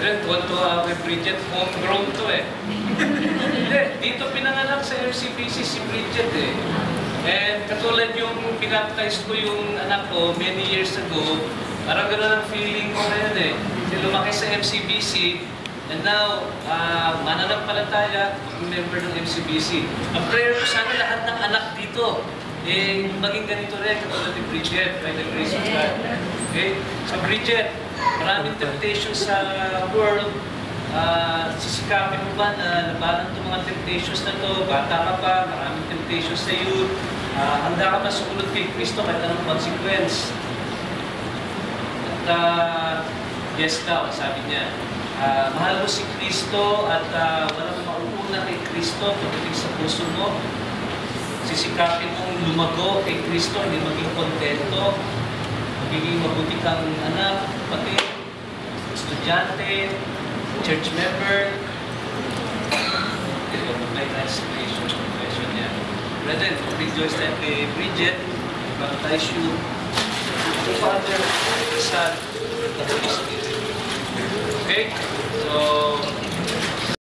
Brethren, tuwan-tuwa kay Bridget, homegrown to eh. Hindi, dito pinanganak sa MCBC si Bridget eh. And katulad yung pinaptize ko yung anak ko many years ago, parang gano'n ang feeling ko na yun eh. Kasi lumaki sa MCBC, and now, mananampalataya, member ng MCBC. Ang prayer ko sana lahat ng anak dito, eh, maging ganito rin, katulad ni Bridget, by the grace of God. Okay? So Bridget, maraming temptation sa world. Sisikapin mo ba na labanan itong mga temptations na to? Bata ka pa, maraming temptations sa youth. Handa ka ba sumunod kay Kristo kahit anong consequence? At yes daw, sabi niya. Mahal mo si Kristo at walang mauuna kay Kristo pagdating sa puso mo. Sisikapin mong lumago kay Kristo, hindi maging kontento. Magiging mabuti kang anak, pati estudyante, church member. Ito may translation, confession niya. Brethren, rejoice tayo kay Bridget, baptize you, the Father, the Son, the Holy Spirit. Okay? So,